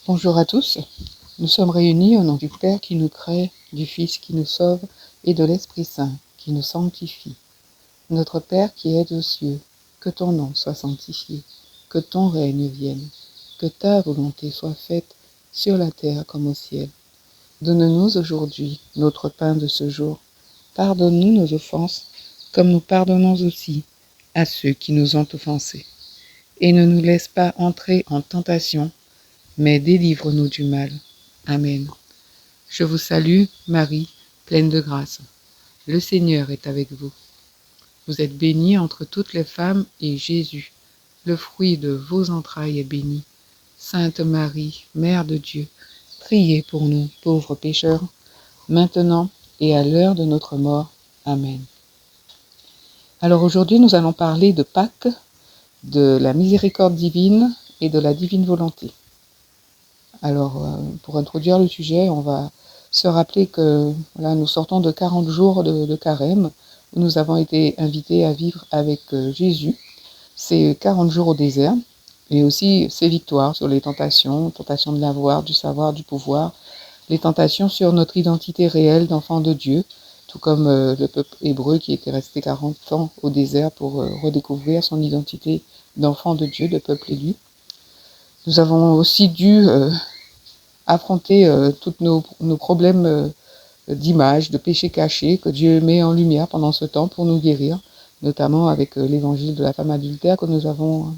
Bonjour à tous, nous sommes réunis au nom du Père qui nous crée, du Fils qui nous sauve et de l'Esprit Saint qui nous sanctifie. Notre Père qui es aux cieux, que ton nom soit sanctifié, que ton règne vienne, que ta volonté soit faite sur la terre comme au ciel. Donne-nous aujourd'hui notre pain de ce jour. Pardonne-nous nos offenses, comme nous pardonnons aussi à ceux qui nous ont offensés. Et ne nous laisse pas entrer en tentation, mais délivre-nous du mal. Amen. Je vous salue, Marie, pleine de grâce. Le Seigneur est avec vous. Vous êtes bénie entre toutes les femmes, et Jésus, le fruit de vos entrailles, est béni. Sainte Marie, Mère de Dieu, priez pour nous, pauvres pécheurs, maintenant et à l'heure de notre mort. Amen. Alors aujourd'hui, nous allons parler de Pâques, de la miséricorde divine et de la divine volonté. Alors, pour introduire le sujet, on va se rappeler que voilà, nous sortons de 40 jours de carême, où nous avons été invités à vivre avec Jésus. C'est 40 jours au désert, et aussi ses victoires sur les tentations de l'avoir, du savoir, du pouvoir, les tentations sur notre identité réelle d'enfant de Dieu, tout comme le peuple hébreu qui était resté 40 ans au désert pour redécouvrir son identité d'enfant de Dieu, de peuple élu. Nous avons aussi dû affronter tous nos problèmes d'image, de péché caché que Dieu met en lumière pendant ce temps pour nous guérir, notamment avec l'évangile de la femme adultère que nous avons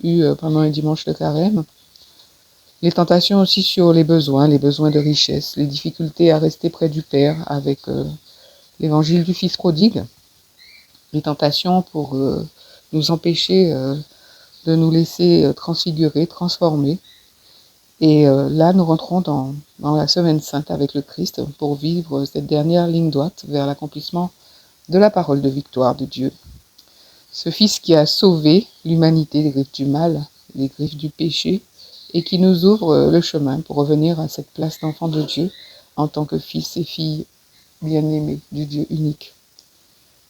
eu pendant un dimanche de carême. Les tentations aussi sur les besoins de richesse, les difficultés à rester près du Père avec l'évangile du Fils prodigue, les tentations pour nous empêcher de nous laisser transfigurer, transformer. Et là, nous rentrons dans la Semaine Sainte avec le Christ pour vivre cette dernière ligne droite vers l'accomplissement de la parole de victoire de Dieu. Ce Fils qui a sauvé l'humanité des griffes du mal, des griffes du péché, et qui nous ouvre le chemin pour revenir à cette place d'enfant de Dieu en tant que fils et filles bien-aimés du Dieu unique.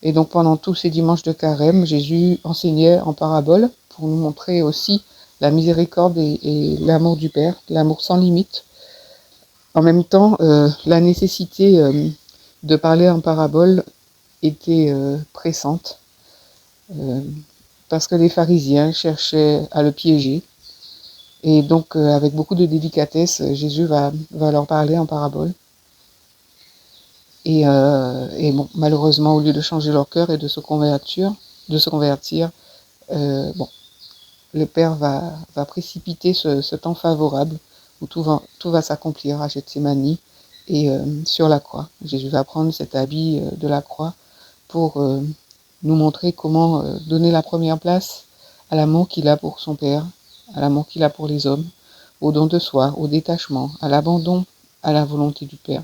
Et donc pendant tous ces dimanches de carême, Jésus enseignait en parabole pour nous montrer aussi la miséricorde et l'amour du Père, l'amour sans limite. En même temps, la nécessité de parler en parabole était pressante, parce que les pharisiens cherchaient à le piéger. Et donc, avec beaucoup de délicatesse, Jésus va leur parler en parabole. Et bon, malheureusement, au lieu de changer leur cœur et de se convertir, le Père va précipiter ce temps favorable où tout va s'accomplir à Gethsémani et sur la croix. Jésus va prendre cet habit de la croix pour nous montrer comment donner la première place à l'amour qu'il a pour son Père, à l'amour qu'il a pour les hommes, au don de soi, au détachement, à l'abandon à la volonté du Père,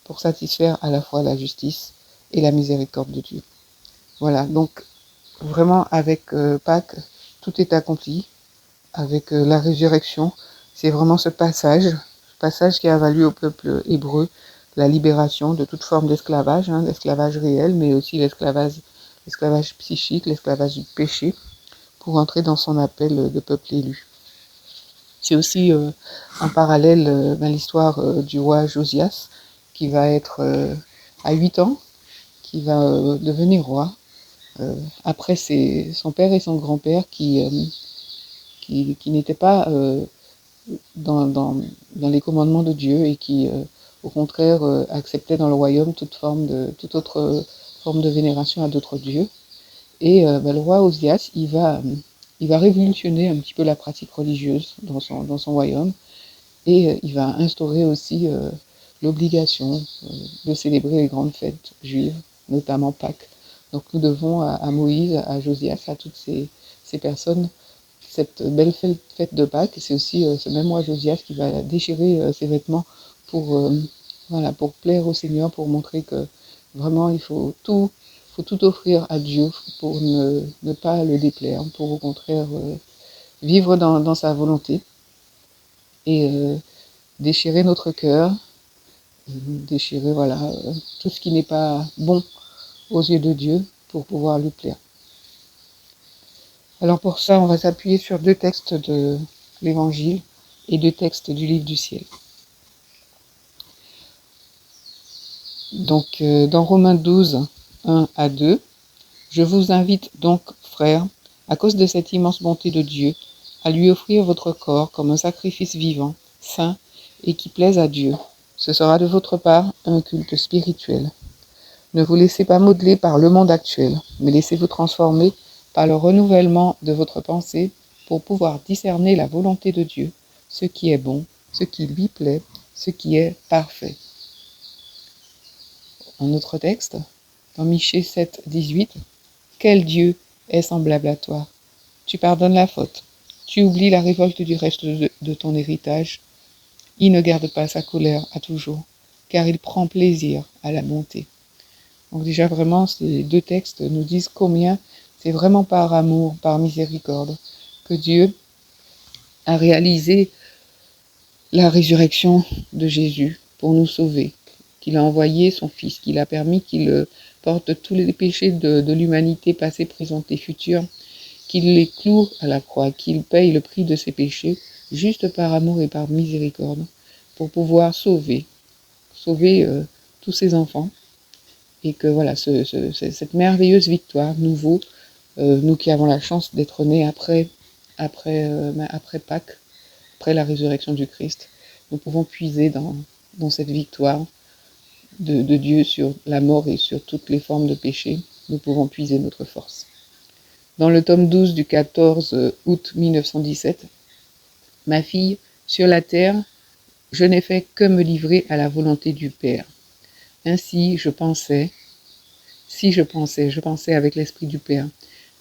pour satisfaire à la fois la justice et la miséricorde de Dieu. Voilà, donc vraiment avec Pâques, tout est accompli. Avec la résurrection, c'est vraiment ce passage qui a valu au peuple hébreu la libération de toute forme d'esclavage, l'esclavage réel, mais aussi l'esclavage psychique, l'esclavage du péché, pour entrer dans son appel de peuple élu. C'est aussi en parallèle l'histoire du roi Josias, qui va être à 8 ans, qui va devenir roi, après son père et son grand-père qui n'étaient pas dans les commandements de Dieu et qui, au contraire, acceptaient dans le royaume toute autre forme de vénération à d'autres dieux. Et le roi Osias, il va révolutionner un petit peu la pratique religieuse dans son royaume, et il va instaurer aussi l'obligation de célébrer les grandes fêtes juives, notamment Pâques. Donc nous devons à Moïse, à Josias, à toutes ces personnes, cette belle fête de Pâques. C'est aussi ce même roi Josias qui va déchirer ses vêtements pour plaire au Seigneur, pour montrer que vraiment il faut tout offrir à Dieu pour ne pas le déplaire, pour au contraire vivre dans sa volonté et déchirer notre cœur, déchirer tout ce qui n'est pas bon aux yeux de Dieu pour pouvoir lui plaire. Alors pour ça, on va s'appuyer sur 2 textes de l'Évangile et de textes du livre du ciel. Donc, dans Romains 12, 1 à 2, je vous invite donc, frères, à cause de cette immense bonté de Dieu, à lui offrir votre corps comme un sacrifice vivant, saint et qui plaise à Dieu. Ce sera de votre part un culte spirituel. Ne vous laissez pas modeler par le monde actuel, mais laissez-vous transformer par le renouvellement de votre pensée pour pouvoir discerner la volonté de Dieu, ce qui est bon, ce qui lui plaît, ce qui est parfait. Un autre texte, dans Michée 7, 18, « Quel Dieu est semblable à toi? Tu pardonnes la faute, tu oublies la révolte du reste de ton héritage. Il ne garde pas sa colère à toujours, car il prend plaisir à la bonté. » Donc déjà vraiment, ces deux textes nous disent combien c'est vraiment par amour, par miséricorde, que Dieu a réalisé la résurrection de Jésus pour nous sauver, qu'il a envoyé son Fils, qu'il a permis qu'il porte tous les péchés de l'humanité passée, présente et future, qu'il les cloue à la croix, qu'il paye le prix de ses péchés, juste par amour et par miséricorde, pour pouvoir sauver tous ses enfants, et que voilà, cette merveilleuse victoire nous vaut, nous qui avons la chance d'être nés après Pâques, après la résurrection du Christ, nous pouvons puiser dans cette victoire de Dieu sur la mort et sur toutes les formes de péché. Nous pouvons puiser notre force. Dans le tome 12 du 14 août 1917, « Ma fille, sur la terre, je n'ai fait que me livrer à la volonté du Père. Ainsi je pensais avec l'esprit du Père.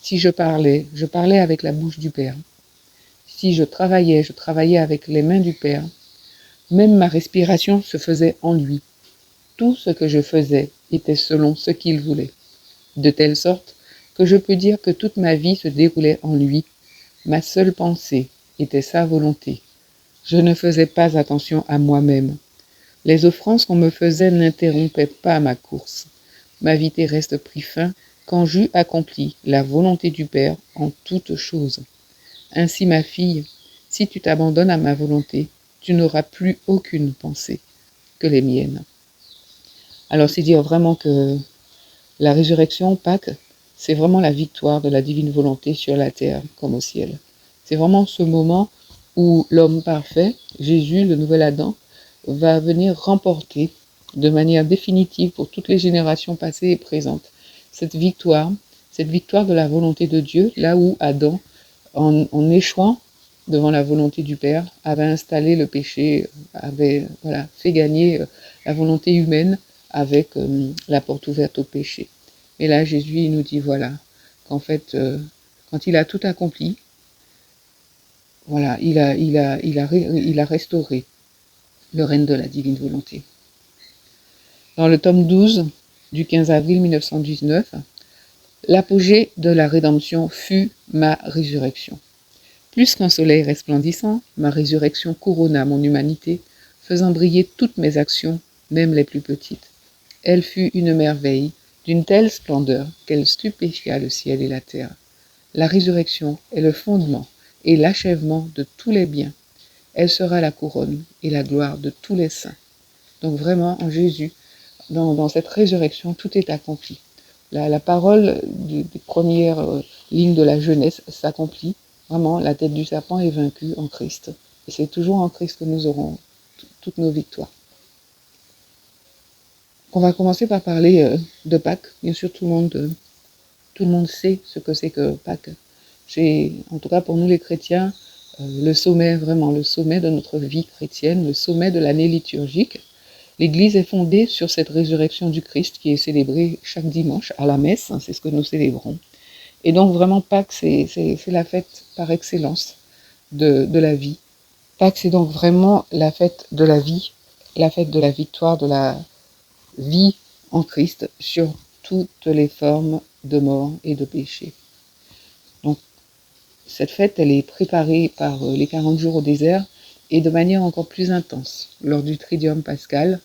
Si je parlais avec la bouche du Père. Si je travaillais avec les mains du Père. Même ma respiration se faisait en lui. Tout ce que je faisais était selon ce qu'il voulait. De telle sorte que je peux dire que toute ma vie se déroulait en lui. Ma seule pensée était sa volonté. Je ne faisais pas attention à moi-même. Les offranses qu'on me faisait n'interrompaient pas ma course. Ma vie terrestre prit fin quand j'eus accompli la volonté du Père en toutes choses. Ainsi, ma fille, si tu t'abandonnes à ma volonté, tu n'auras plus aucune pensée que les miennes. » Alors c'est dire vraiment que la résurrection, Pâques, c'est vraiment la victoire de la divine volonté sur la terre comme au ciel. C'est vraiment ce moment où l'homme parfait, Jésus, le nouvel Adam, va venir remporter de manière définitive pour toutes les générations passées et présentes cette victoire de la volonté de Dieu, là où Adam, en échouant devant la volonté du Père, avait installé le péché, avait fait gagner la volonté humaine avec la porte ouverte au péché. Et là, Jésus il nous dit voilà, qu'en fait, quand il a tout accompli, voilà, il a restauré le règne de la divine volonté. Dans le tome 12 du 15 avril 1919, l'apogée de la rédemption fut ma résurrection. Plus qu'un soleil resplendissant, ma résurrection couronna mon humanité, faisant briller toutes mes actions, même les plus petites. Elle fut une merveille, d'une telle splendeur qu'elle stupéfia le ciel et la terre. La résurrection est le fondement et l'achèvement de tous les biens. Elle sera la couronne et la gloire de tous les saints. Donc vraiment, en Jésus, dans cette résurrection, tout est accompli. La parole des premières lignes de la Genèse s'accomplit. Vraiment, la tête du serpent est vaincue en Christ. Et c'est toujours en Christ que nous aurons toutes nos victoires. On va commencer par parler de Pâques. Bien sûr, tout le monde sait ce que c'est que Pâques. C'est, en tout cas pour nous les chrétiens, le sommet, vraiment le sommet de notre vie chrétienne, le sommet de l'année liturgique. L'Église est fondée sur cette résurrection du Christ qui est célébrée chaque dimanche à la messe, c'est ce que nous célébrons. Et donc vraiment Pâques, c'est la fête par excellence de la vie. Pâques, c'est donc vraiment la fête de la vie, la fête de la victoire de la vie en Christ sur toutes les formes de mort et de péché. Donc cette fête, elle est préparée par les 40 jours au désert et de manière encore plus intense lors du Triduum pascal,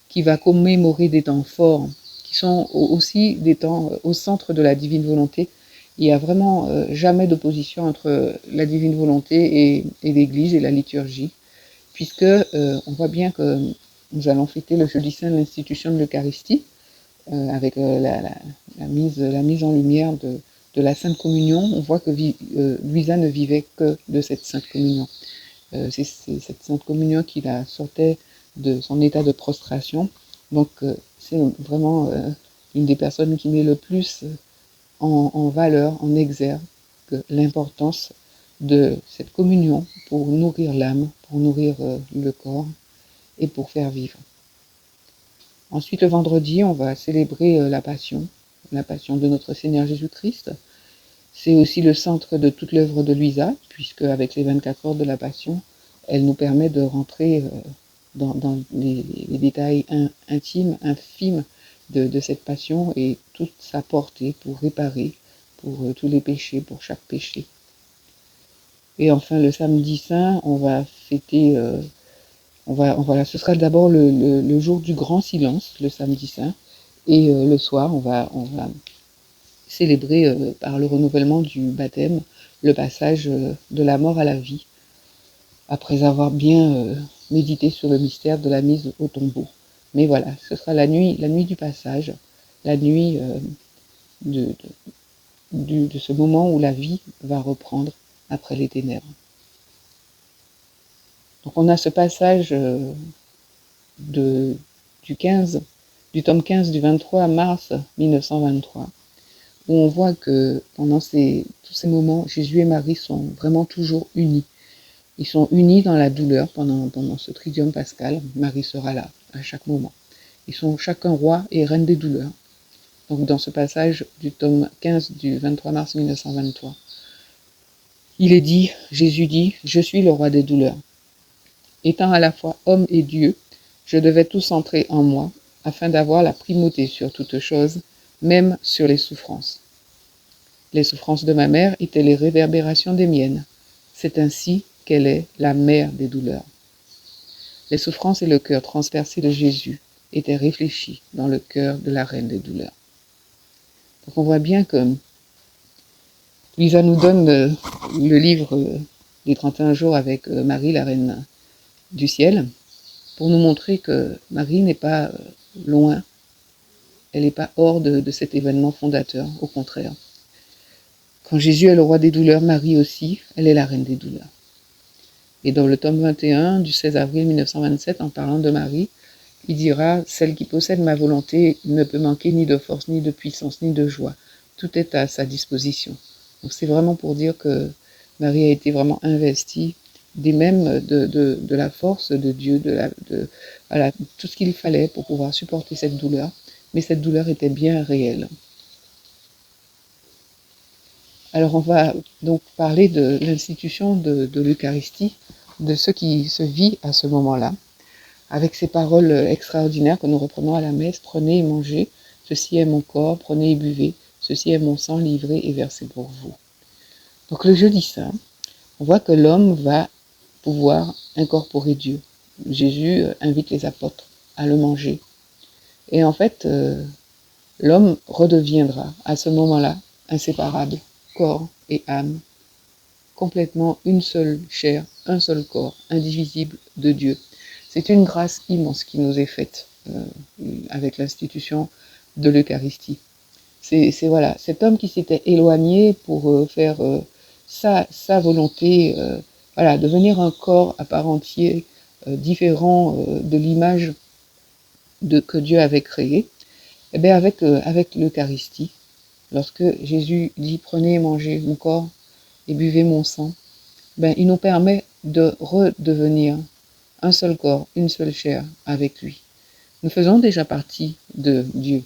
qui va commémorer des temps forts, qui sont aussi des temps au centre de la divine volonté. Il n'y a vraiment jamais d'opposition entre la divine volonté et l'Église et la liturgie. puisque on voit bien que nous allons fêter le jeudi saint de l'institution de l'Eucharistie, avec la mise en lumière de la Sainte Communion. On voit que Luisa ne vivait que de cette Sainte Communion. C'est cette Sainte Communion qui la sortait de son état de prostration. Donc c'est vraiment une des personnes qui met le plus en valeur, en exergue, l'importance de cette communion pour nourrir l'âme, pour nourrir le corps et pour faire vivre. Ensuite, le vendredi, on va célébrer la Passion de notre Seigneur Jésus-Christ. C'est aussi le centre de toute l'œuvre de Luisa, puisque avec les 24 heures de la Passion, elle nous permet de rentrer dans les détails intimes, infimes de cette Passion et toute sa portée pour réparer pour tous les péchés, pour chaque péché. Et enfin, le samedi saint, on va fêter, ce sera d'abord le jour du grand silence, le samedi saint, et le soir, on va célébrer par le renouvellement du baptême le passage de la mort à la vie, après avoir bien médité sur le mystère de la mise au tombeau. Mais voilà, ce sera la nuit du passage, la nuit de ce moment où la vie va reprendre après les ténèbres. Donc on a ce passage du tome 15 du 23 mars 1923, où on voit que pendant tous ces moments, Jésus et Marie sont vraiment toujours unis. Ils sont unis dans la douleur pendant ce tridium pascal. Marie sera là à chaque moment. Ils sont chacun roi et reine des douleurs. Donc dans ce passage du tome 15 du 23 mars 1923, il est dit, Jésus dit, « Je suis le roi des douleurs. Étant à la fois homme et Dieu, je devais tout centrer en moi, afin d'avoir la primauté sur toute chose, même sur les souffrances. Les souffrances de ma mère étaient les réverbérations des miennes. C'est ainsi qu'elle est la mère des douleurs. Les souffrances et le cœur transpercé de Jésus étaient réfléchis dans le cœur de la reine des douleurs. » Donc on voit bien que Lisa nous donne le livre des 31 jours avec Marie, la reine du ciel, pour nous montrer que Marie n'est pas loin, elle n'est pas hors de cet événement fondateur, au contraire. Quand Jésus est le roi des douleurs, Marie aussi, elle est la reine des douleurs. Et dans le tome 21 du 16 avril 1927, en parlant de Marie, il dira « Celle qui possède ma volonté ne peut manquer ni de force, ni de puissance, ni de joie. Tout est à sa disposition. » Donc c'est vraiment pour dire que Marie a été vraiment investie des mêmes de la force de Dieu, voilà, tout ce qu'il fallait pour pouvoir supporter cette douleur. Mais cette douleur était bien réelle. Alors on va donc parler de l'institution de l'Eucharistie, de ce qui se vit à ce moment-là, avec ces paroles extraordinaires que nous reprenons à la messe. Prenez et mangez, ceci est mon corps, prenez et buvez, ceci est mon sang livré et versé pour vous. Donc le jeudi saint, on voit que l'homme va pouvoir incorporer Dieu. Jésus invite les apôtres à le manger. Et en fait, l'homme redeviendra à ce moment-là inséparable, corps et âme, complètement une seule chair, un seul corps, indivisible de Dieu. C'est une grâce immense qui nous est faite avec l'institution de l'Eucharistie. C'est voilà, cet homme qui s'était éloigné pour faire sa volonté, voilà, devenir un corps à part entière, différent de l'image que Dieu avait créée. Et bien avec l'Eucharistie, lorsque Jésus dit « Prenez et mangez mon corps et buvez mon sang », ben, il nous permet de redevenir un seul corps, une seule chair avec lui. Nous faisons déjà partie de Dieu.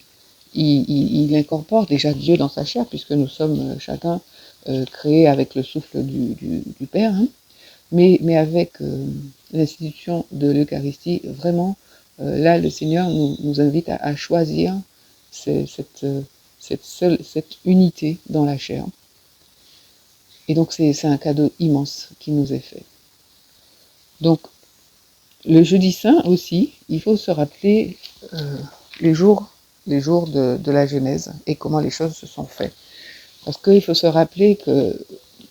Il incorpore déjà Dieu dans sa chair, puisque nous sommes chacun créés avec le souffle du Père. Hein. Mais avec l'institution de l'Eucharistie, vraiment, là, le Seigneur nous invite à choisir cette unité dans la chair. Et donc, c'est un cadeau immense qui nous est fait. Donc, le jeudi saint aussi, il faut se rappeler les jours de la Genèse et comment les choses se sont faites. Parce qu'il faut se rappeler que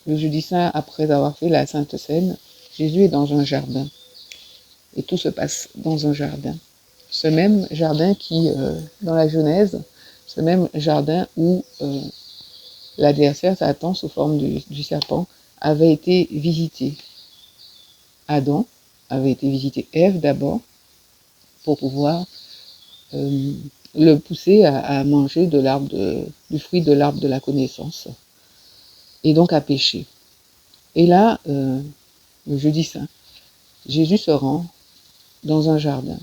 le jeudi saint, après avoir fait la Sainte Seine, Jésus est dans un jardin. Et tout se passe dans un jardin. Ce même jardin qui, dans la Genèse, ce même jardin où l'adversaire Satan, sous forme du serpent, avait été visité. Adam avait été visité Ève d'abord pour pouvoir le pousser à manger du fruit de l'arbre de la connaissance et donc à pécher. Et là, le jeudi saint, Jésus se rend dans un jardin.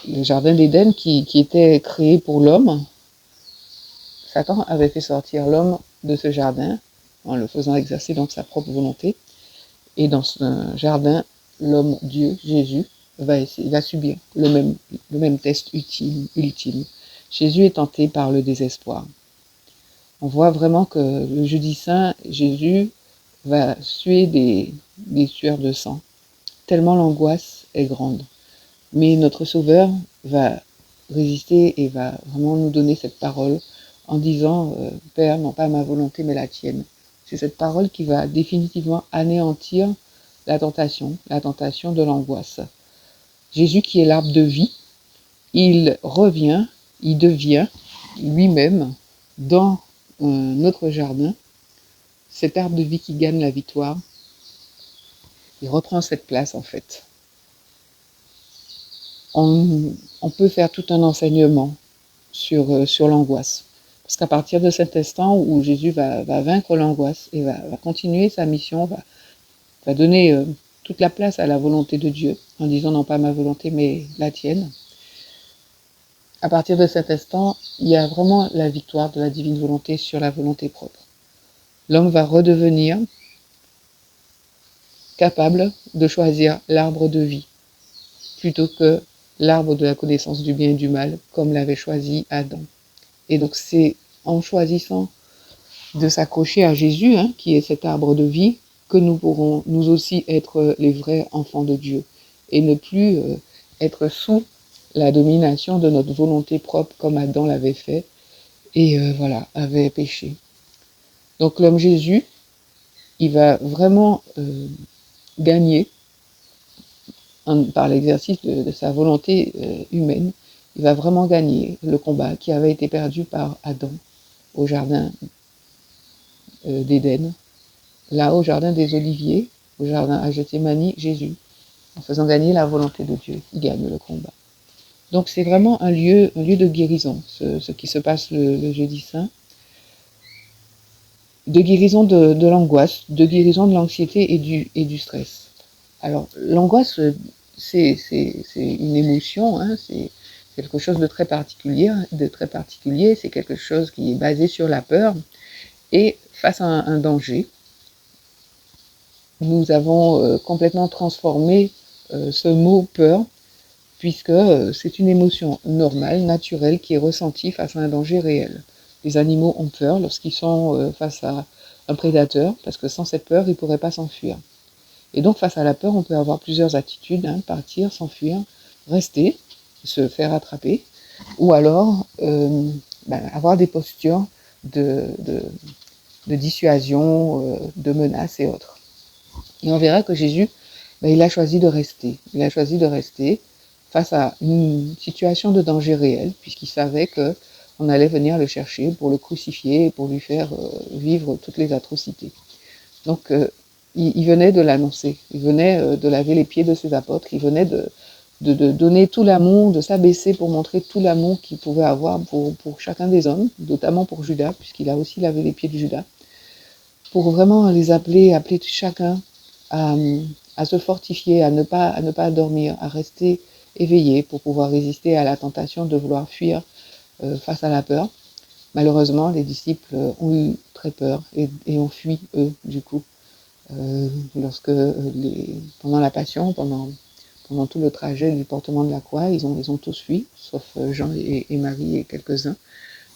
Le jardin d'Éden qui était créé pour l'homme. Satan avait fait sortir l'homme de ce jardin en le faisant exercer donc sa propre volonté. Et dans ce jardin, l'homme Dieu, Jésus, va subir le même test ultime. Jésus est tenté par le désespoir. On voit vraiment que le jeudi saint, Jésus va suer des sueurs de sang, tellement l'angoisse est grande. Mais notre Sauveur va résister et va vraiment nous donner cette parole en disant « Père, non pas ma volonté, mais la tienne ». C'est cette parole qui va définitivement anéantir la tentation de l'angoisse. Jésus qui est l'arbre de vie, il revient, il devient lui-même dans notre jardin, cet arbre de vie qui gagne la victoire. Il reprend cette place en fait. On peut faire tout un enseignement sur l'angoisse. Parce qu'à partir de cet instant où Jésus va vaincre l'angoisse et va continuer sa mission, va donner toute la place à la volonté de Dieu, en disant non pas ma volonté mais la tienne. À partir de cet instant, il y a vraiment la victoire de la divine volonté sur la volonté propre. L'homme va redevenir capable de choisir l'arbre de vie, plutôt que l'arbre de la connaissance du bien et du mal, comme l'avait choisi Adam. Et donc c'est en choisissant de s'accrocher à Jésus, qui est cet arbre de vie, que nous pourrons nous aussi être les vrais enfants de Dieu, et ne plus être sous la domination de notre volonté propre, comme Adam l'avait fait, et avait péché. Donc l'homme Jésus, il va vraiment gagner par l'exercice de sa volonté humaine, il va vraiment gagner le combat qui avait été perdu par Adam au jardin d'Éden, là au jardin des Oliviers, au jardin à Gethsémani, Jésus, en faisant gagner la volonté de Dieu, il gagne le combat. Donc c'est vraiment un lieu de guérison, ce qui se passe le jeudi saint, de guérison de l'angoisse, de guérison de l'anxiété et du stress. Alors l'angoisse, c'est une émotion, c'est quelque chose de très particulier, c'est quelque chose qui est basé sur la peur, et face à un danger, nous avons complètement transformé ce mot peur, puisque c'est une émotion normale, naturelle, qui est ressentie face à un danger réel. Les animaux ont peur lorsqu'ils sont face à un prédateur, parce que sans cette peur, ils ne pourraient pas s'enfuir. Et donc face à la peur, on peut avoir plusieurs attitudes, partir, s'enfuir, rester, se faire attraper, ou alors avoir des postures de dissuasion, de menaces et autres. Et on verra que Jésus, il a choisi de rester. Il a choisi de rester face à une situation de danger réel, puisqu'il savait qu'on allait venir le chercher pour le crucifier et pour lui faire vivre toutes les atrocités. Donc, il venait de l'annoncer, il venait de laver les pieds de ses apôtres, il venait de donner tout l'amour, de s'abaisser pour montrer tout l'amour qu'il pouvait avoir pour chacun des hommes, notamment pour Judas, puisqu'il a aussi lavé les pieds de Judas, pour vraiment les appeler chacun à se fortifier, à ne pas dormir, à rester éveillé pour pouvoir résister à la tentation de vouloir fuir face à la peur. Malheureusement, les disciples ont eu très peur et ont fui, eux, du coup. Pendant la passion, pendant tout le trajet du portement de la croix, ils ont tous fui, sauf Jean et Marie et quelques-uns.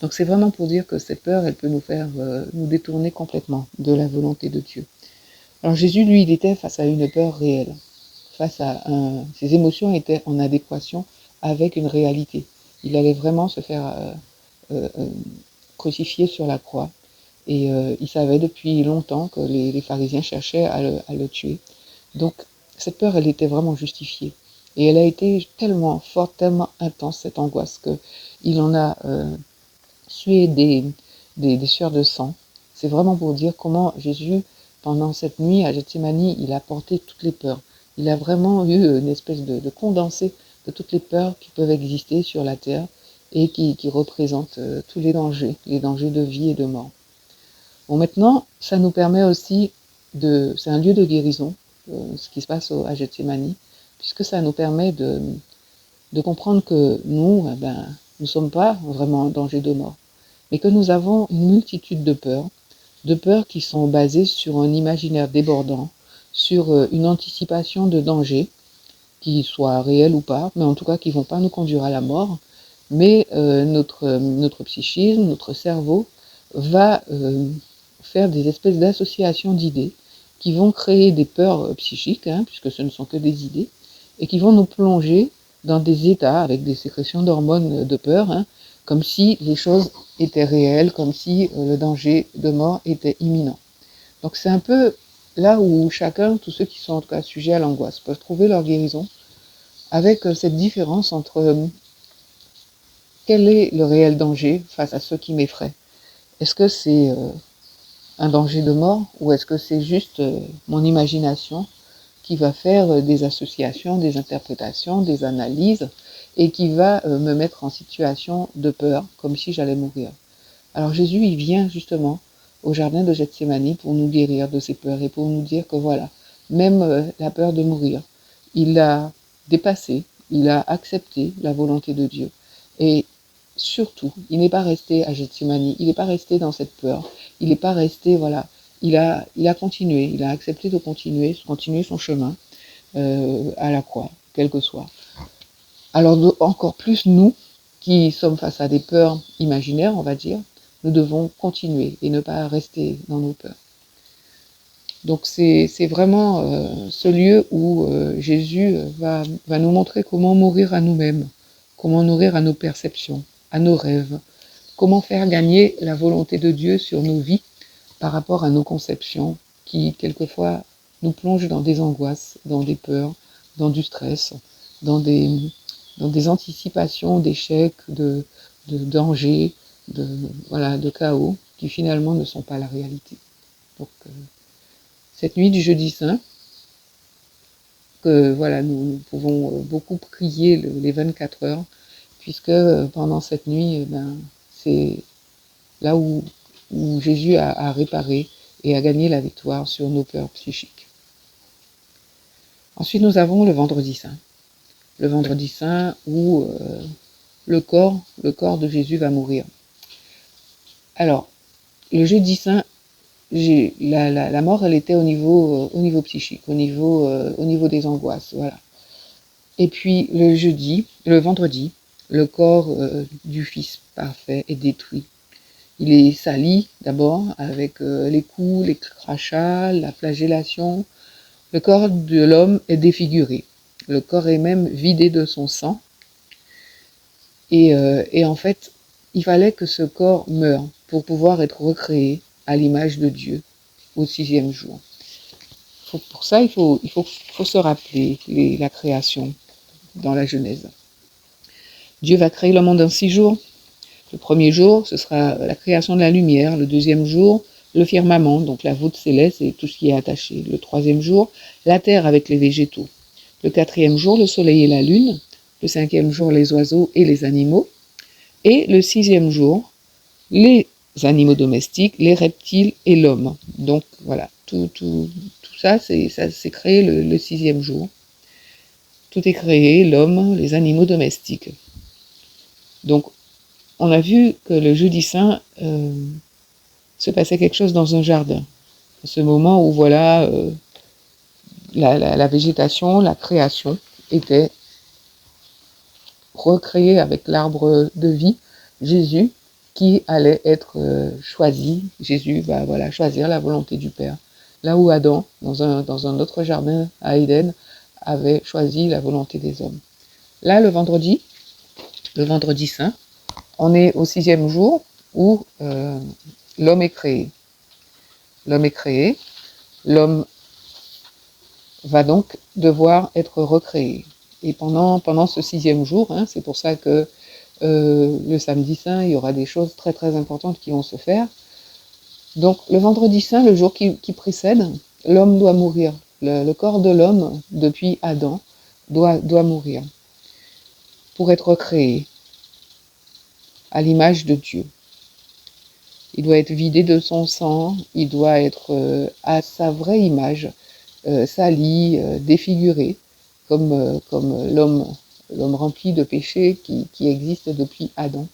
Donc c'est vraiment pour dire que cette peur, elle peut nous faire nous détourner complètement de la volonté de Dieu. Alors Jésus, lui, il était face à une peur réelle. Ses émotions étaient en adéquation avec une réalité. Il allait vraiment se faire crucifier sur la croix. Et il savait depuis longtemps que les pharisiens cherchaient à le tuer. Donc cette peur, elle était vraiment justifiée. Et elle a été tellement forte, tellement intense, cette angoisse, qu'il en a sué des sueurs de sang. C'est vraiment pour dire comment Jésus, pendant cette nuit à Gethsémani, il a porté toutes les peurs. Il a vraiment eu une espèce de condensé de toutes les peurs qui peuvent exister sur la terre et qui représentent tous les dangers de vie et de mort. Bon, maintenant, ça nous permet aussi c'est un lieu de guérison, ce qui se passe à Gethsémani, puisque ça nous permet de comprendre que nous, nous ne sommes pas vraiment en danger de mort, mais que nous avons une multitude de peurs qui sont basées sur un imaginaire débordant, sur une anticipation de dangers, qui soient réels ou pas, mais en tout cas qui ne vont pas nous conduire à la mort, mais notre psychisme, notre cerveau va faire des espèces d'associations d'idées qui vont créer des peurs psychiques, puisque ce ne sont que des idées, et qui vont nous plonger dans des états avec des sécrétions d'hormones de peur, comme si les choses étaient réelles, comme si le danger de mort était imminent. Donc c'est un peu là où chacun, tous ceux qui sont en tout cas sujets à l'angoisse, peuvent trouver leur guérison, avec cette différence entre quel est le réel danger face à ceux qui m'effraient. Est-ce que c'est un danger de mort ou est-ce que c'est juste mon imagination qui va faire des associations, des interprétations, des analyses et qui va me mettre en situation de peur, comme si j'allais mourir. Alors Jésus, il vient justement au jardin de Gethsémani pour nous guérir de ces peurs et pour nous dire que voilà, même la peur de mourir, il l'a dépassée, il a accepté la volonté de Dieu. Et surtout, il n'est pas resté à Gethsémani, il n'est pas resté dans cette peur, il n'est pas resté, voilà, il a continué, il a accepté de continuer son chemin à la croix, quel que soit. Alors encore plus nous, qui sommes face à des peurs imaginaires, on va dire, nous devons continuer et ne pas rester dans nos peurs. Donc c'est vraiment ce lieu où Jésus va nous montrer comment mourir à nous-mêmes, comment nourrir à nos perceptions, à nos rêves, comment faire gagner la volonté de Dieu sur nos vies par rapport à nos conceptions qui, quelquefois, nous plongent dans des angoisses, dans des peurs, dans du stress, dans des anticipations d'échecs, de dangers, de chaos, qui finalement ne sont pas la réalité. Donc, cette nuit du jeudi saint, que voilà, nous pouvons beaucoup prier les 24 heures, puisque pendant cette nuit, c'est là où Jésus a réparé et a gagné la victoire sur nos peurs psychiques. Ensuite, nous avons le vendredi saint. Le vendredi saint où le corps de Jésus va mourir. Alors, le jeudi saint, la mort, elle était au niveau psychique, au niveau des angoisses, voilà. Et puis le vendredi, le corps du Fils parfait est détruit. Il est sali d'abord avec les coups, les crachats, la flagellation. Le corps de l'homme est défiguré. Le corps est même vidé de son sang. Et en fait, il fallait que ce corps meure pour pouvoir être recréé à l'image de Dieu au 6e jour. Pour ça, il faut se rappeler la création dans la Genèse. Dieu va créer le monde en 6 jours. Le premier jour, ce sera la création de la lumière. Le deuxième jour, le firmament, donc la voûte céleste et tout ce qui est attaché. Le troisième jour, la terre avec les végétaux. Le quatrième jour, le soleil et la lune. Le cinquième jour, les oiseaux et les animaux. Et le 6e jour, les animaux domestiques, les reptiles et l'homme. Donc voilà, tout ça, c'est créé le 6e jour. Tout est créé, l'homme, les animaux domestiques. Donc, on a vu que le jeudi saint se passait quelque chose dans un jardin. À ce moment où, voilà, la végétation, la création était recréée avec l'arbre de vie, Jésus, qui allait être choisi. Jésus va choisir la volonté du Père. Là où Adam, dans un autre jardin à Éden, avait choisi la volonté des hommes. Là, le vendredi saint, on est au 6e jour où l'homme est créé. L'homme est créé, l'homme va donc devoir être recréé. Et pendant ce 6e jour, hein, c'est pour ça que le samedi saint, il y aura des choses très très importantes qui vont se faire. Donc le vendredi saint, le jour qui précède, l'homme doit mourir. Le corps de l'homme, depuis Adam, doit mourir pour être recréé à l'image de Dieu. Il doit être vidé de son sang, il doit être à sa vraie image, sali, défiguré, comme l'homme rempli de péché qui existe depuis Adam.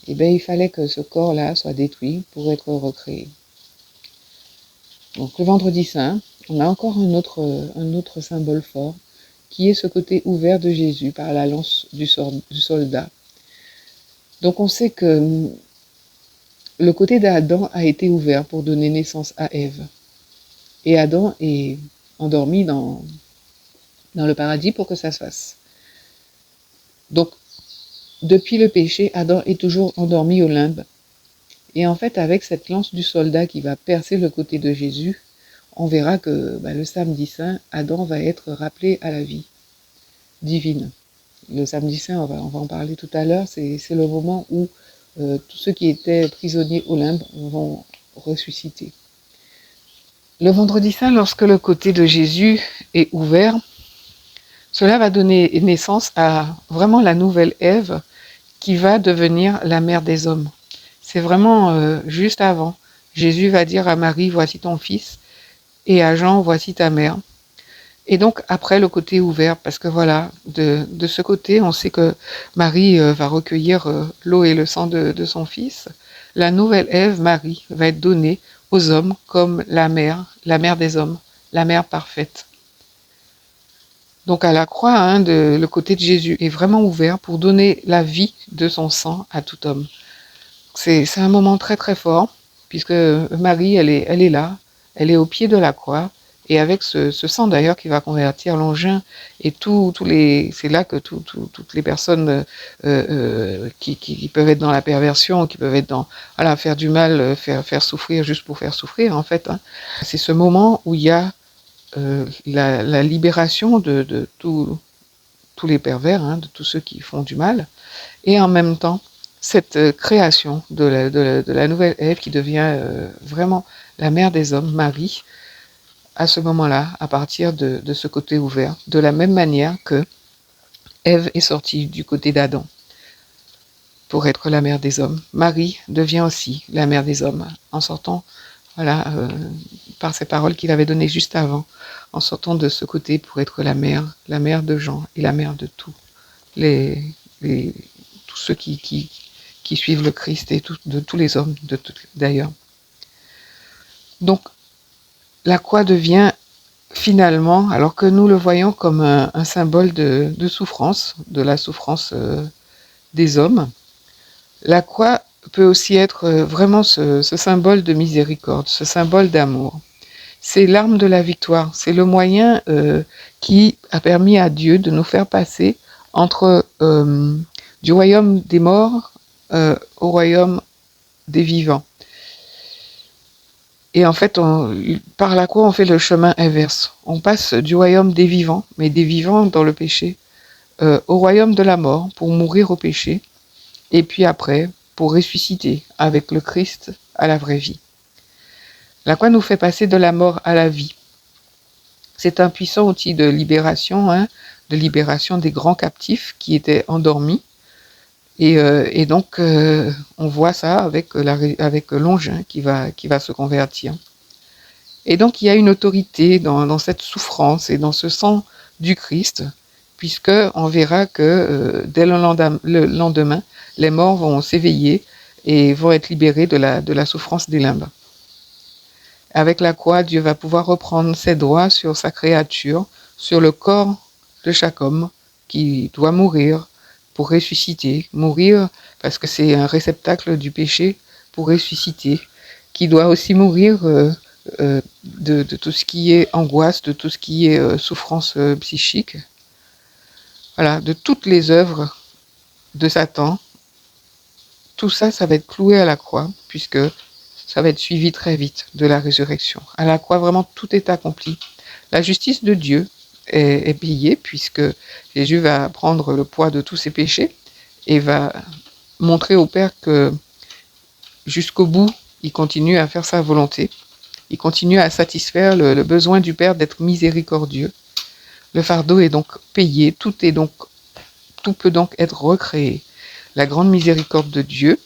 Et bien, il fallait que ce corps-là soit détruit pour être recréé. Donc le vendredi saint, on a encore un autre symbole fort, qui est ce côté ouvert de Jésus par la lance du soldat. Donc on sait que le côté d'Adam a été ouvert pour donner naissance à Ève. Et Adam est endormi dans le paradis pour que ça se fasse. Donc, depuis le péché, Adam est toujours endormi au limbe. Et en fait, avec cette lance du soldat qui va percer le côté de Jésus, on verra que le samedi saint, Adam va être rappelé à la vie divine. Le samedi saint, on va en parler tout à l'heure, c'est le moment où tous ceux qui étaient prisonniers au limbe vont ressusciter. Le vendredi saint, lorsque le côté de Jésus est ouvert, cela va donner naissance à vraiment la nouvelle Ève qui va devenir la mère des hommes. C'est vraiment juste avant. Jésus va dire à Marie, voici ton fils, et à Jean, voici ta mère. Et donc après le côté ouvert, parce que voilà, de ce côté, on sait que Marie va recueillir l'eau et le sang de son fils. La nouvelle Ève, Marie, va être donnée aux hommes comme la mère des hommes, la mère parfaite. Donc à la croix, hein, le côté de Jésus est vraiment ouvert pour donner la vie de son sang à tout homme. C'est un moment très très fort, puisque Marie, elle est là, elle est au pied de la croix, et avec ce sang d'ailleurs qui va convertir l'engin, et c'est là que toutes les personnes qui peuvent être dans la perversion, qui peuvent être dans, voilà, faire du mal, faire souffrir juste pour faire souffrir en fait, hein. C'est ce moment où il y a la libération de tous les pervers, hein, de tous ceux qui font du mal, et en même temps, cette création de la nouvelle Ève qui devient vraiment la mère des hommes, Marie, à ce moment-là, à partir de ce côté ouvert, de la même manière que Ève est sortie du côté d'Adam pour être la mère des hommes. Marie devient aussi la mère des hommes en sortant, voilà, par ces paroles qu'il avait données juste avant, en sortant de ce côté pour être la mère de Jean et la mère de tous tous ceux qui suivent le Christ et de tous les hommes d'ailleurs. Donc la croix devient finalement, alors que nous le voyons comme un symbole de souffrance, de la souffrance des hommes, la croix peut aussi être vraiment ce symbole de miséricorde, ce symbole d'amour. C'est l'arme de la victoire, c'est le moyen qui a permis à Dieu de nous faire passer entre du royaume des morts au royaume des vivants. Et en fait, par la croix, on fait le chemin inverse. On passe du royaume des vivants, mais des vivants dans le péché, au royaume de la mort, pour mourir au péché, et puis après, pour ressusciter avec le Christ à la vraie vie. La croix nous fait passer de la mort à la vie. C'est un puissant outil de libération, hein, de libération des grands captifs qui étaient endormis. Et donc, on voit ça avec l'engin qui va se convertir. Et donc, il y a une autorité dans cette souffrance et dans ce sang du Christ, puisque on verra que dès le lendemain, les morts vont s'éveiller et vont être libérés de la souffrance des limbes. Avec la croix, Dieu va pouvoir reprendre ses droits sur sa créature, sur le corps de chaque homme qui doit mourir pour ressusciter. Mourir parce que c'est un réceptacle du péché pour ressusciter, qui doit aussi mourir de tout ce qui est angoisse, de tout ce qui est souffrance psychique. Voilà, de toutes les œuvres de Satan. Tout ça, ça va être cloué à la croix, puisque ça va être suivi très vite de la résurrection. À la croix, vraiment, tout est accompli. La justice de Dieu est payée puisque Jésus va prendre le poids de tous ses péchés et va montrer au Père que jusqu'au bout, il continue à faire sa volonté. Il continue à satisfaire le besoin du Père d'être miséricordieux. Le fardeau est donc payé, tout peut donc être recréé. La grande miséricorde de Dieu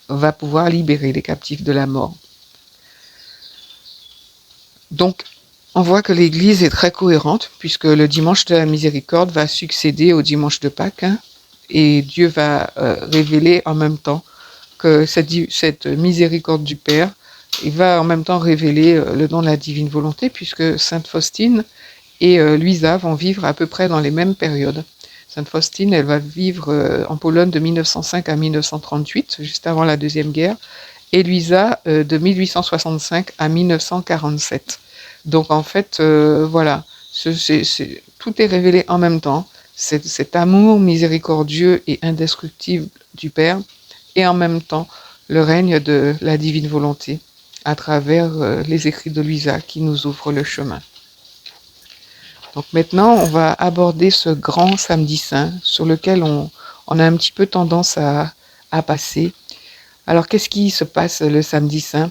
va pouvoir libérer les captifs de la mort. Donc, on voit que l'Église est très cohérente, puisque le dimanche de la miséricorde va succéder au dimanche de Pâques, et Dieu va révéler en même temps que cette miséricorde du Père, il va en même temps révéler le don de la divine volonté, puisque Sainte Faustine et Luisa vont vivre à peu près dans les mêmes périodes. Sainte Faustine, elle va vivre en Pologne de 1905 à 1938, juste avant la Deuxième Guerre, et Luisa de 1865 à 1947. Donc en fait, voilà, tout est révélé en même temps, cet amour miséricordieux et indestructible du Père, et en même temps le règne de la divine volonté à travers les écrits de Luisa qui nous ouvrent le chemin. Donc maintenant, on va aborder ce grand samedi saint sur lequel on a un petit peu tendance à passer. Alors, qu'est-ce qui se passe le samedi saint ?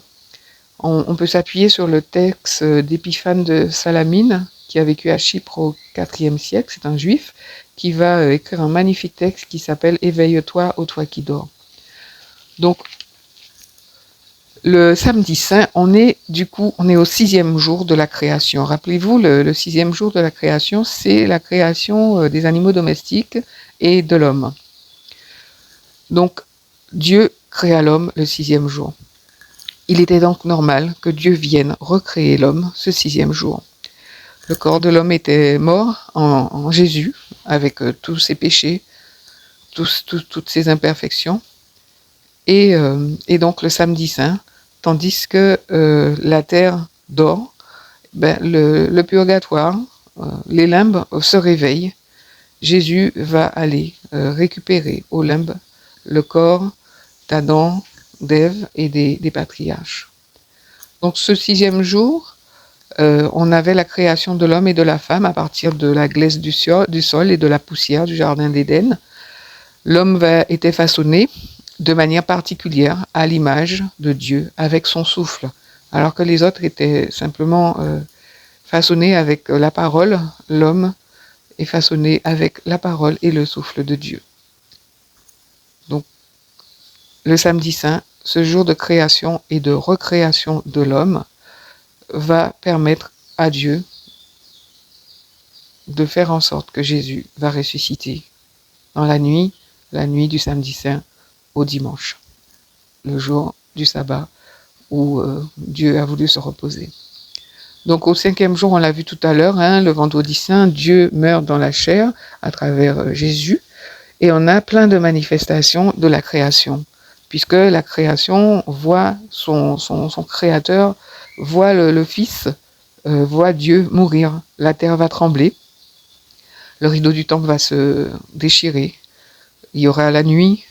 On peut s'appuyer sur le texte d'Épiphane de Salamine, qui a vécu à Chypre au IVe siècle. C'est un juif qui va écrire un magnifique texte qui s'appelle « Éveille-toi, ô toi qui dors ». Donc, le samedi saint, on est au 6e jour de la création. Rappelez-vous, le 6e jour de la création, c'est la création des animaux domestiques et de l'homme. Donc, Dieu créa l'homme le 6e jour. Il était donc normal que Dieu vienne recréer l'homme ce 6e jour. Le corps de l'homme était mort en Jésus, avec tous ses péchés, toutes ses imperfections. Et donc le samedi saint, tandis que la terre dort, le purgatoire, les limbes se réveillent. Jésus va aller récupérer au limbe le corps d'Adam, d'Ève et des patriarches. Donc ce 6e jour, on avait la création de l'homme et de la femme à partir de la glaise du sol et de la poussière du jardin d'Éden. L'homme était façonné de manière particulière à l'image de Dieu avec son souffle, alors que les autres étaient simplement façonnés avec la parole. L'homme est façonné avec la parole et le souffle de Dieu. Donc, le samedi saint, ce jour de création et de recréation de l'homme, va permettre à Dieu de faire en sorte que Jésus va ressusciter dans la nuit du samedi saint au dimanche, le jour du sabbat où Dieu a voulu se reposer. Donc au 5e jour, on l'a vu tout à l'heure, le vendredi saint, Dieu meurt dans la chair à travers Jésus, et on a plein de manifestations de la création, puisque la création voit son créateur, voit le Fils, voit Dieu mourir, la terre va trembler, le rideau du temple va se déchirer, il y aura la nuit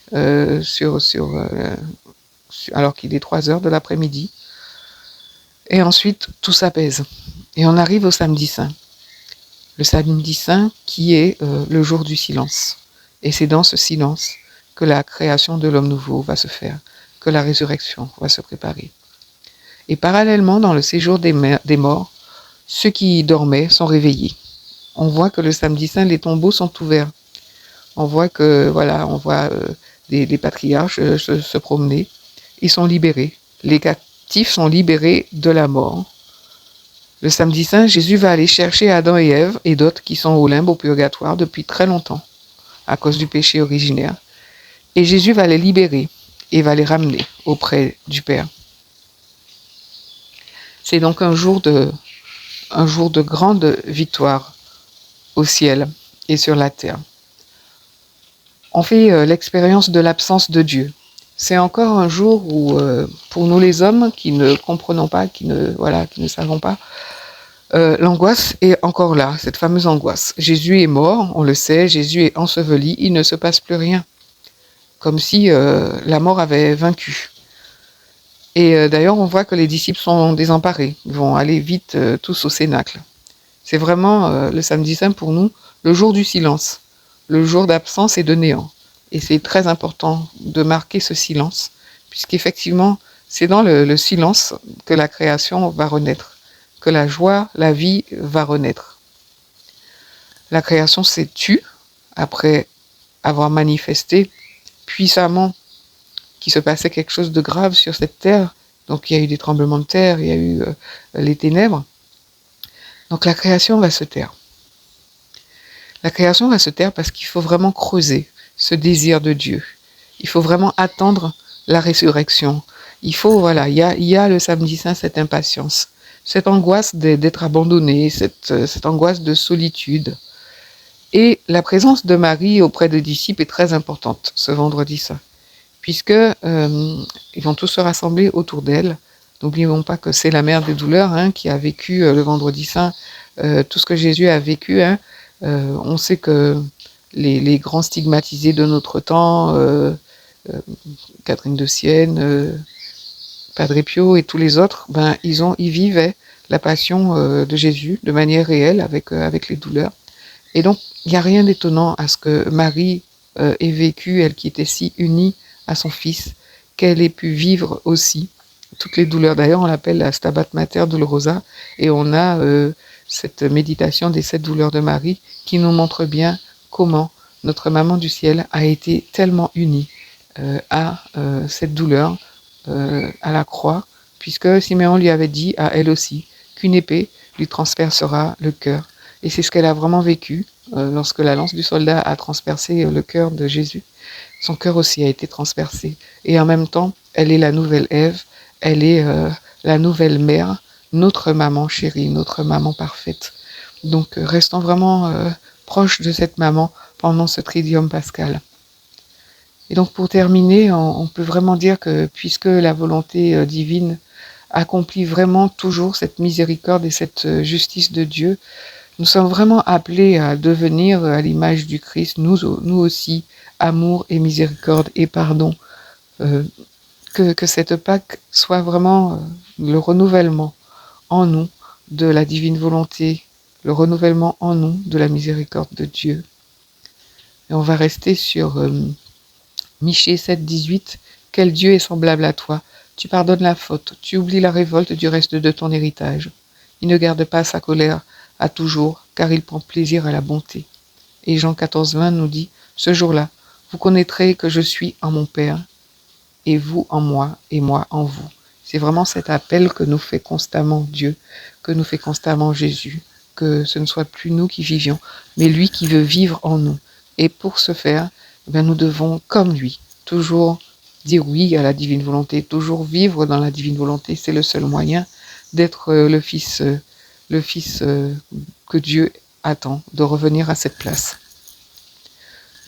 alors qu'il est 3h de l'après-midi, et ensuite tout s'apaise. Et on arrive au samedi saint. Le samedi saint qui est le jour du silence. Et c'est dans ce silence que la création de l'homme nouveau va se faire, que la résurrection va se préparer. Et parallèlement, dans le séjour des morts, ceux qui dormaient sont réveillés. On voit que le samedi saint, les tombeaux sont ouverts. On voit des patriarches se promener. Ils sont libérés. Les captifs sont libérés de la mort. Le samedi saint, Jésus va aller chercher Adam et Ève et d'autres qui sont au limbe, au purgatoire, depuis très longtemps, à cause du péché originaire. Et Jésus va les libérer et va les ramener auprès du Père. C'est donc un jour de grande victoire au ciel et sur la terre. On fait l'expérience de l'absence de Dieu. C'est encore un jour où, pour nous les hommes qui ne comprenons pas, qui ne savons pas, l'angoisse est encore là, cette fameuse angoisse. Jésus est mort, on le sait, Jésus est enseveli, il ne se passe plus rien. Comme si la mort avait vaincu. Et d'ailleurs, on voit que les disciples sont désemparés. Ils vont aller vite tous au cénacle. C'est vraiment le samedi saint pour nous, le jour du silence, le jour d'absence et de néant. Et c'est très important de marquer ce silence, puisqu'effectivement, c'est dans le silence que la création va renaître, que la joie, la vie va renaître. La création s'est tue après avoir manifesté puissamment qu'il se passait quelque chose de grave sur cette terre. Donc il y a eu des tremblements de terre, il y a eu les ténèbres. Donc la création va se taire. La création va se taire parce qu'il faut vraiment creuser ce désir de Dieu. Il faut vraiment attendre la résurrection. Il faut, voilà, il y a le samedi saint cette impatience, cette angoisse d'être abandonné, cette angoisse de solitude. Et la présence de Marie auprès des disciples est très importante ce vendredi saint, puisque ils vont tous se rassembler autour d'elle. N'oublions pas que c'est la mère des douleurs qui a vécu le vendredi saint tout ce que Jésus a vécu. On sait que les grands stigmatisés de notre temps, Catherine de Sienne, Padre Pio et tous les autres, ils vivaient la passion de Jésus de manière réelle avec les douleurs. Et donc, il n'y a rien d'étonnant à ce que Marie ait vécu, elle qui était si unie à son fils, qu'elle ait pu vivre aussi toutes les douleurs. D'ailleurs, on l'appelle la Stabat Mater Dolorosa, et on a cette méditation des 7 douleurs de Marie qui nous montre bien comment notre maman du ciel a été tellement unie à cette douleur, à la croix, puisque Siméon lui avait dit à elle aussi qu'une épée lui transpercera le cœur. Et c'est ce qu'elle a vraiment vécu lorsque la lance du soldat a transpercé le cœur de Jésus. Son cœur aussi a été transpercé. Et en même temps, elle est la nouvelle Ève, elle est la nouvelle mère, notre maman chérie, notre maman parfaite. Donc restons vraiment proches de cette maman pendant ce Triduum pascal. Et donc pour terminer, on peut vraiment dire que puisque la volonté divine accomplit vraiment toujours cette miséricorde et cette justice de Dieu, nous sommes vraiment appelés à devenir à l'image du Christ, nous aussi, amour et miséricorde et pardon. Que cette Pâque soit vraiment le renouvellement en nous de la divine volonté, le renouvellement en nous de la miséricorde de Dieu. Et on va rester sur Michée 7, 18. Quel Dieu est semblable à toi? Tu pardonnes la faute, tu oublies la révolte du reste de ton héritage. Il ne garde pas sa colère à toujours, car il prend plaisir à la bonté. Et Jean 14, 20 nous dit, ce jour-là, vous connaîtrez que je suis en mon Père, et vous en moi, et moi en vous. C'est vraiment cet appel que nous fait constamment Dieu, que nous fait constamment Jésus, que ce ne soit plus nous qui vivions, mais lui qui veut vivre en nous. Et pour ce faire, nous devons, comme lui, toujours dire oui à la divine volonté, toujours vivre dans la divine volonté. C'est le seul moyen d'être le fils que Dieu attend, de revenir à cette place.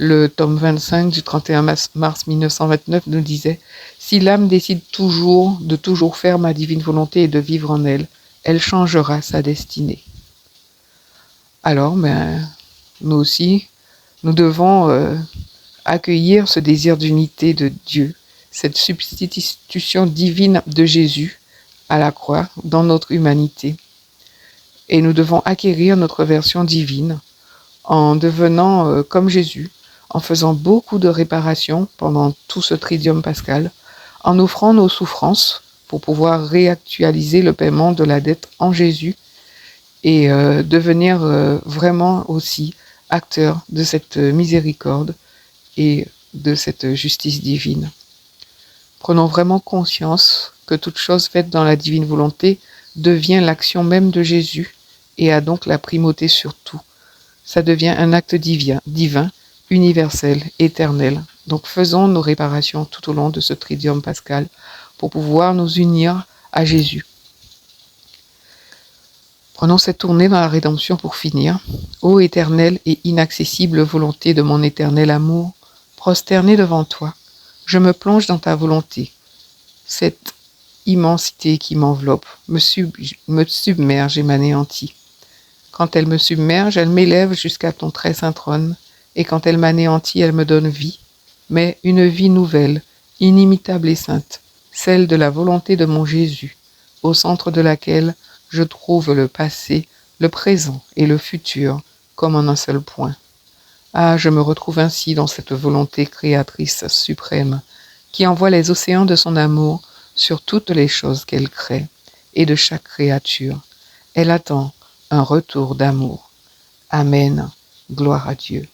Le tome 25 du 31 mars 1929 nous disait « Si l'âme décide de toujours faire ma divine volonté et de vivre en elle, elle changera sa destinée. » Alors, nous aussi, nous devons accueillir ce désir d'unité de Dieu, cette substitution divine de Jésus à la croix dans notre humanité. Et nous devons acquérir notre version divine en devenant comme Jésus, en faisant beaucoup de réparations pendant tout ce Triduum pascal, en offrant nos souffrances pour pouvoir réactualiser le paiement de la dette en Jésus et devenir vraiment aussi acteur de cette miséricorde et de cette justice divine. Prenons vraiment conscience que toute chose faite dans la divine volonté devient l'action même de Jésus et a donc la primauté sur tout. Ça devient un acte divin, universel, éternel. Donc faisons nos réparations tout au long de ce Triduum pascal pour pouvoir nous unir à Jésus. Prenons cette tournée dans la rédemption pour finir. Ô éternelle et inaccessible volonté de mon éternel amour, prosternée devant toi, je me plonge dans ta volonté. Cette immensité qui m'enveloppe me submerge et m'anéantit. Quand elle me submerge, elle m'élève jusqu'à ton très saint trône, et quand elle m'anéantit, elle me donne vie, mais une vie nouvelle, inimitable et sainte, celle de la volonté de mon Jésus, au centre de laquelle je trouve le passé, le présent et le futur comme en un seul point. Ah, je me retrouve ainsi dans cette volonté créatrice suprême qui envoie les océans de son amour sur toutes les choses qu'elle crée et de chaque créature. Elle attend un retour d'amour. Amen. Gloire à Dieu.